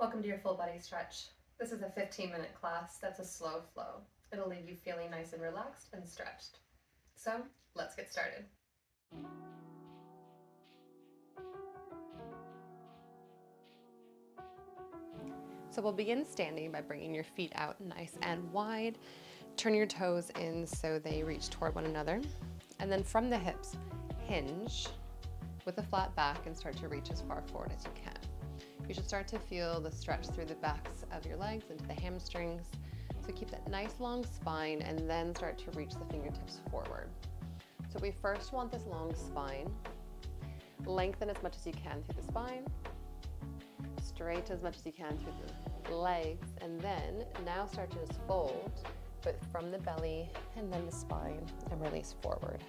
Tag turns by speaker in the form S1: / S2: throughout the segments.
S1: Welcome to your full body stretch. This is a 15-minute class that's a slow flow. It'll leave you feeling nice and relaxed and stretched. So let's get started. So we'll begin standing by bringing your feet out nice and wide. Turn your toes in so they reach toward one another. And then from the hips, hinge with a flat back and start to reach as far forward as you can. You should start to feel the stretch through the backs of your legs into the hamstrings. So keep that nice long spine and then start to reach the fingertips forward. So we first want this long spine. Lengthen as much as you can through the spine. Straight as much as you can through the legs. And then now start to just fold, but from the belly and then the spine and release forward.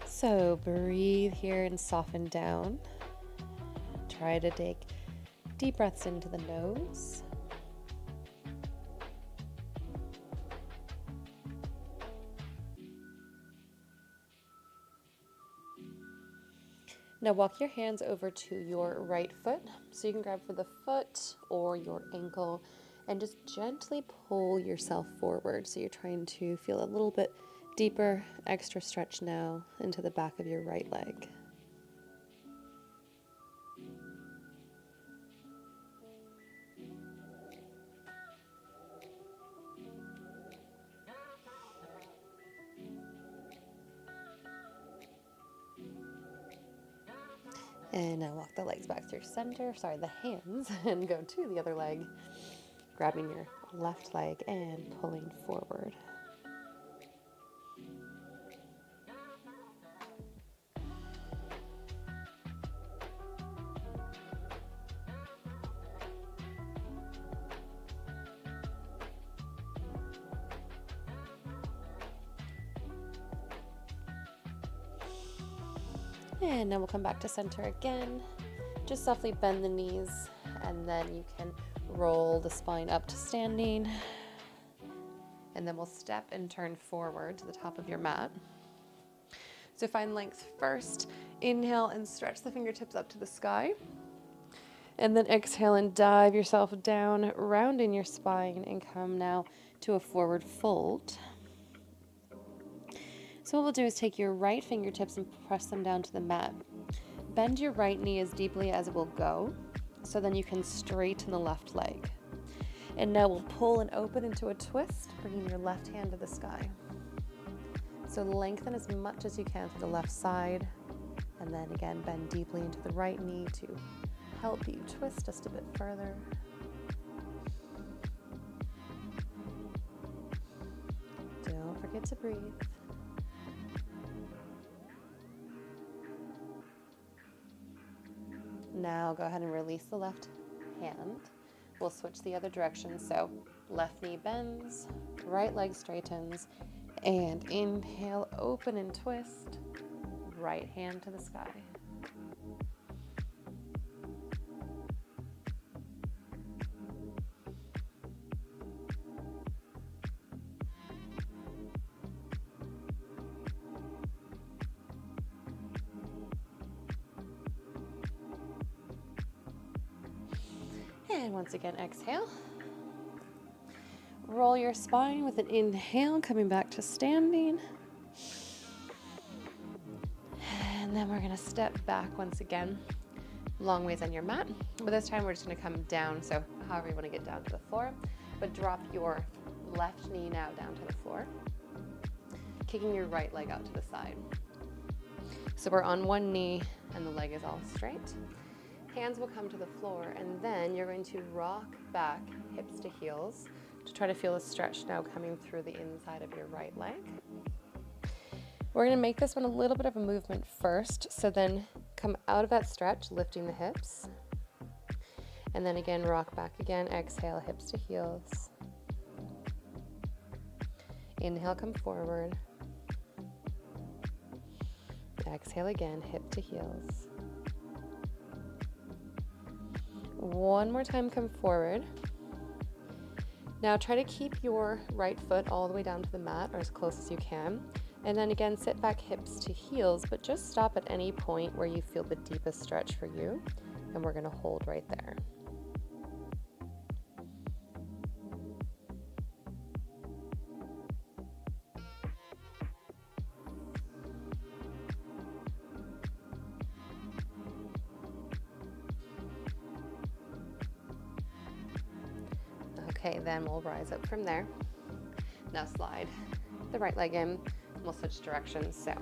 S1: So breathe here and soften down. Try to take deep breaths into the nose. Now walk your hands over to your right foot. So you can grab for the foot or your ankle and just gently pull yourself forward. So you're trying to feel a little bit deeper, extra stretch now into the back of your right leg. And now walk the legs back through center, the hands, and go to the other leg, grabbing your left leg and pulling forward. And now we'll come back to center again. Just softly bend the knees, and then you can roll the spine up to standing. And then we'll step and turn forward to the top of your mat. So find length first. Inhale and stretch the fingertips up to the sky. And then exhale and dive yourself down, round in your spine, and come now to a forward fold. So what we'll do is take your right fingertips and press them down to the mat. Bend your right knee as deeply as it will go, so then you can straighten the left leg. And now we'll pull and open into a twist, bringing your left hand to the sky. So lengthen as much as you can through the left side, and then again bend deeply into the right knee to help you twist just a bit further. Don't forget to breathe. Now go ahead and release the left hand. We'll switch the other direction. So left knee bends, right leg straightens, and inhale, open and twist, right hand to the sky. And once again, exhale. Roll your spine with an inhale, coming back to standing. And then we're going to step back once again, long ways on your mat. But this time we're just going to come down, so however you want to get down to the floor. But drop your left knee now down to the floor, kicking your right leg out to the side. So we're on one knee and the leg is all straight. Hands will come to the floor, and then you're going to rock back hips to heels to try to feel a stretch now coming through the inside of your right leg. We're going to make this one a little bit of a movement first, so then come out of that stretch, lifting the hips. And then again, rock back again, exhale, hips to heels. Inhale, come forward. Exhale again, hip to heels. One more time, come forward. Now try to keep your right foot all the way down to the mat or as close as you can. And then again, sit back hips to heels, but just stop at any point where you feel the deepest stretch for you. And we're gonna hold right there. Okay, then we'll rise up from there. Now slide the right leg in, and we'll switch directions. So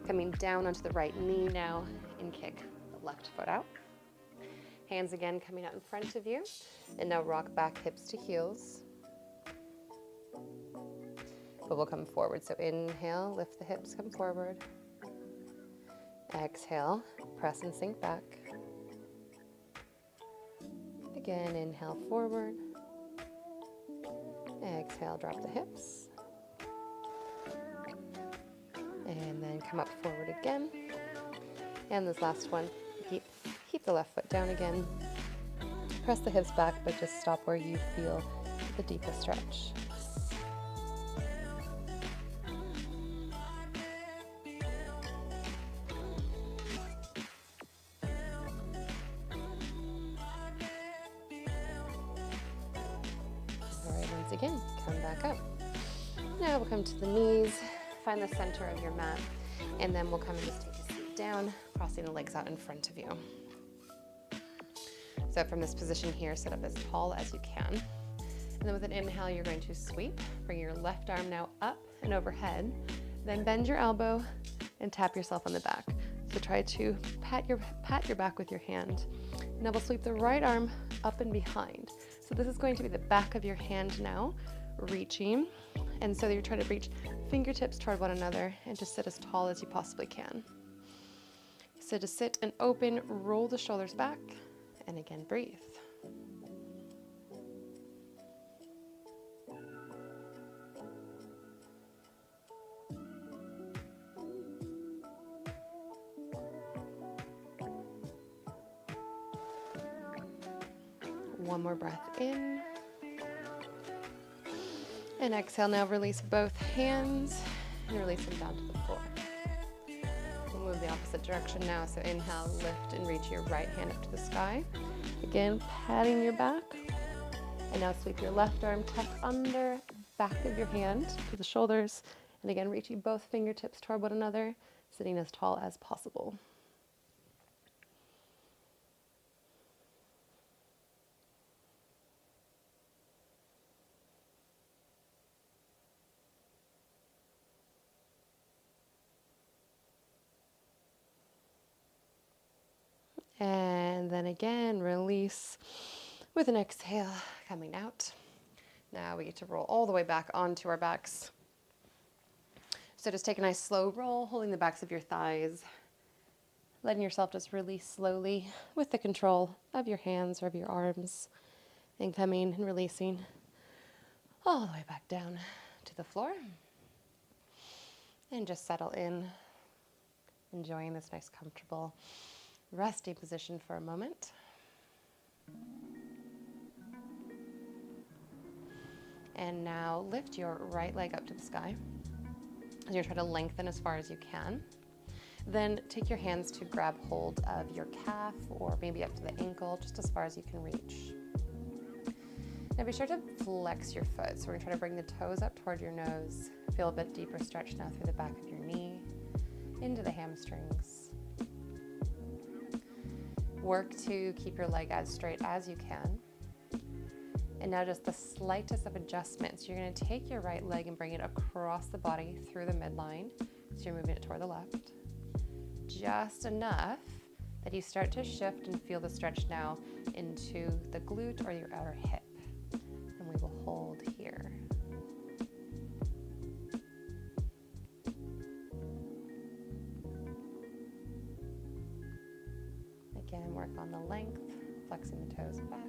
S1: coming down onto the right knee now and kick the left foot out. Hands again coming out in front of you. And now rock back hips to heels. But we'll come forward. So inhale, lift the hips, come forward. Exhale, press and sink back. Again, inhale forward. Exhale, drop the hips. And then come up forward again. And this last one, keep the left foot down again. Press the hips back, but just stop where you feel the deepest stretch. All right, once again, come back up. Now we'll come to the knees, find the center of your mat, and then we'll come and just take a seat down, crossing the legs out in front of you. So from this position here, sit up as tall as you can. And then with an inhale, you're going to sweep. Bring your left arm now up and overhead. Then bend your elbow and tap yourself on the back. So try to pat your back with your hand. Now we'll sweep the right arm up and behind. So this is going to be the back of your hand now, reaching. And so you're trying to reach fingertips toward one another and just sit as tall as you possibly can. So to sit and open, roll the shoulders back, and again, breathe. One more breath in. And exhale, now release both hands and release them down to the floor. We'll move the opposite direction now. So inhale, lift and reach your right hand up to the sky. Again, patting your back. And now sweep your left arm tucked under back of your hand to the shoulders. And again, reaching both fingertips toward one another, sitting as tall as possible. And then again, release with an exhale coming out. Now we get to roll all the way back onto our backs. So just take a nice slow roll, holding the backs of your thighs, letting yourself just release slowly with the control of your hands or of your arms, and coming and releasing all the way back down to the floor. And just settle in, enjoying this nice, comfortable resting position for a moment. And now lift your right leg up to the sky. As you're trying to lengthen as far as you can. Then take your hands to grab hold of your calf or maybe up to the ankle, just as far as you can reach. Now be sure to flex your foot. So we're going to try to bring the toes up toward your nose. Feel a bit deeper stretch now through the back of your knee, into the hamstrings. Work to keep your leg as straight as you can. And now just the slightest of adjustments. You're going to take your right leg and bring it across the body through the midline. So you're moving it toward the left. Just enough that you start to shift and feel the stretch now into the glute or your outer hip. And we will hold here. Again, work on the length, flexing the toes back.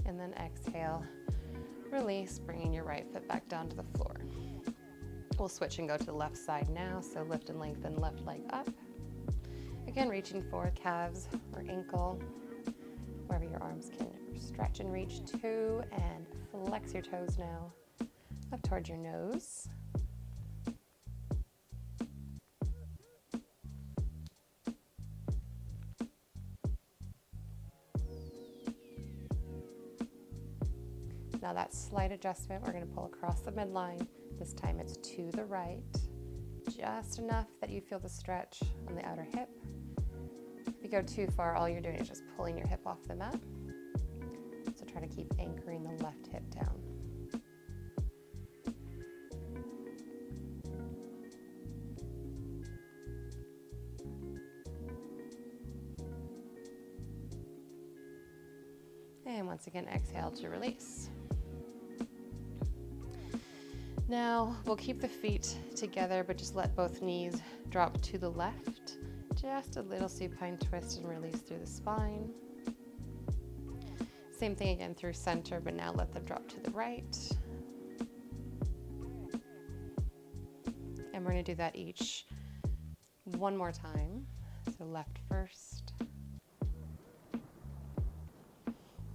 S1: And then exhale, release, bringing your right foot back down to the floor. We'll switch and go to the left side now. So lift and lengthen left leg up. Again, reaching for calves or ankle, wherever your arms can Stretch and reach 2 and flex your toes now up towards your nose. Now that slight adjustment, we're going to pull across the midline. This time it's to the right, just enough that you feel the stretch on the outer hip. If you go too far, all you're doing is just pulling your hip off the mat. So try to keep anchoring the left hip down. And once again, exhale to release. Now we'll keep the feet together, but just let both knees drop to the left. Just a little supine twist and release through the spine. Same thing again through center, but now let them drop to the right. And we're going to do that each one more time. So left first.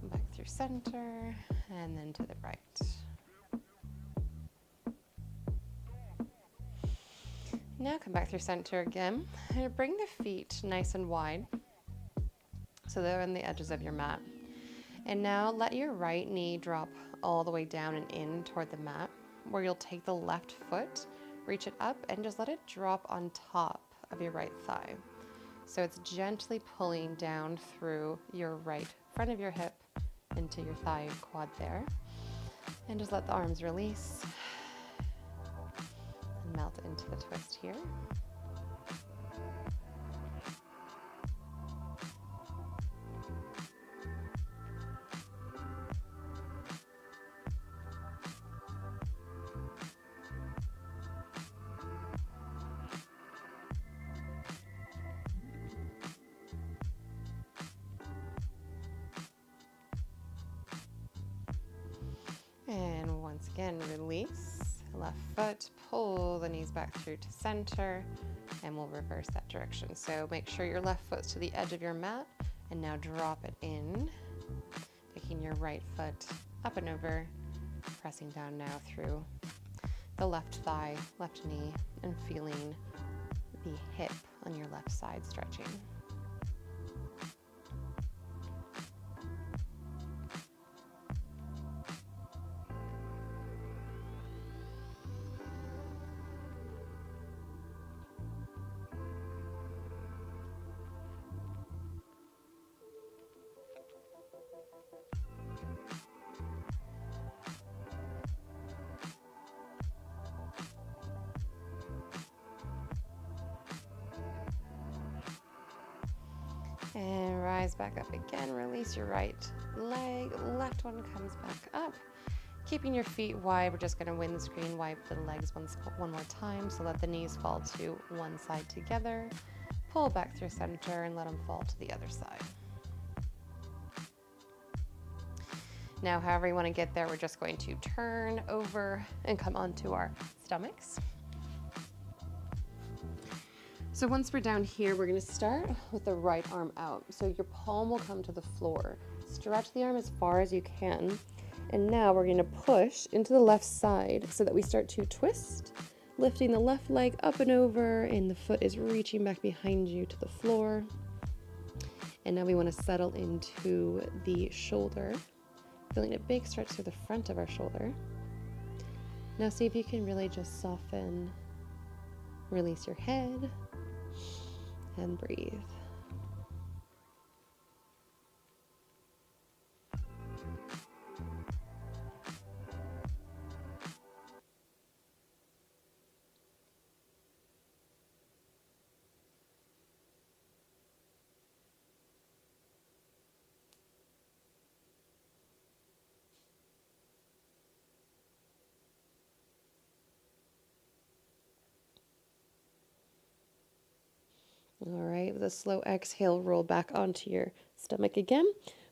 S1: Back through center, and then to the right. Now come back through center again, and bring the feet nice and wide so they're on the edges of your mat. And now let your right knee drop all the way down and in toward the mat, where you'll take the left foot, reach it up, and just let it drop on top of your right thigh. So it's gently pulling down through your right front of your hip into your thigh and quad there. And just let the arms release. Melt into the twist here. And once again, release. Left foot, pull the knees back through to center, and we'll reverse that direction. So make sure your left foot's to the edge of your mat, and now drop it in, taking your right foot up and over, pressing down now through the left thigh, left knee, and feeling the hip on your left side stretching. And rise back up again, release your right leg, left one comes back up. Keeping your feet wide, we're just gonna windscreen wipe the legs one more time, so let the knees fall to one side together. Pull back through center and let them fall to the other side. Now, however you wanna get there, we're just going to turn over and come onto our stomachs. So once we're down here, we're going to start with the right arm out. So your palm will come to the floor. Stretch the arm as far as you can. And now we're going to push into the left side so that we start to twist, lifting the left leg up and over, and the foot is reaching back behind you to the floor. And now we want to settle into the shoulder, feeling a big stretch through the front of our shoulder. Now see if you can really just soften, release your head, and breathe. All right, with a slow exhale, roll back onto your stomach again.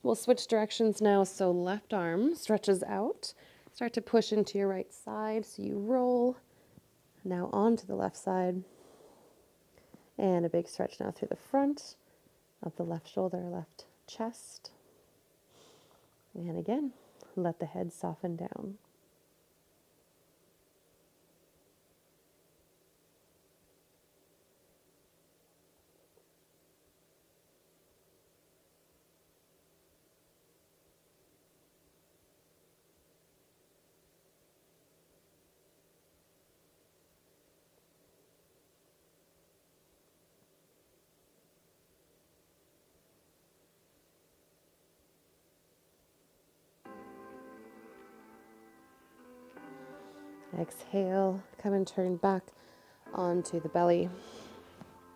S1: We'll switch directions now. So left arm stretches out. Start to push into your right side. So you roll now onto the left side. And a big stretch now through the front of the left shoulder, left chest. And again, let the head soften down. Exhale, come and turn back onto the belly.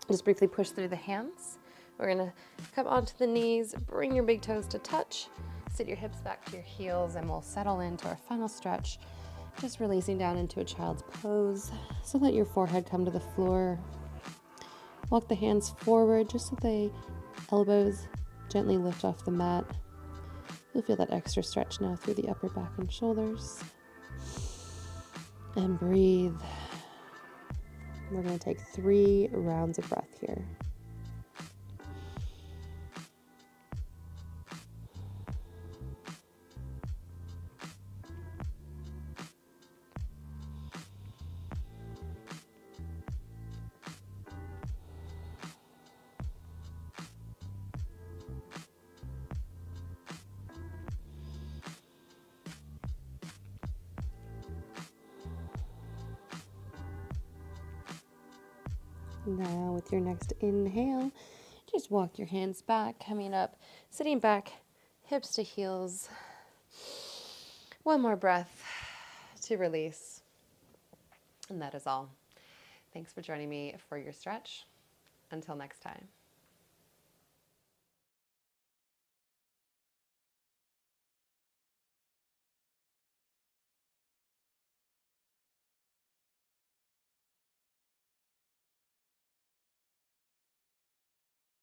S1: Just briefly push through the hands. We're gonna come onto the knees, bring your big toes to touch, sit your hips back to your heels, and we'll settle into our final stretch, just releasing down into a child's pose. So let your forehead come to the floor. Walk the hands forward just so the elbows gently lift off the mat. You'll feel that extra stretch now through the upper back and shoulders. And breathe. We're going to take 3 rounds of breath here. Now with your next inhale, just walk your hands back, coming up, sitting back, hips to heels. One more breath to release. And that is all. Thanks for joining me for your stretch. Until next time.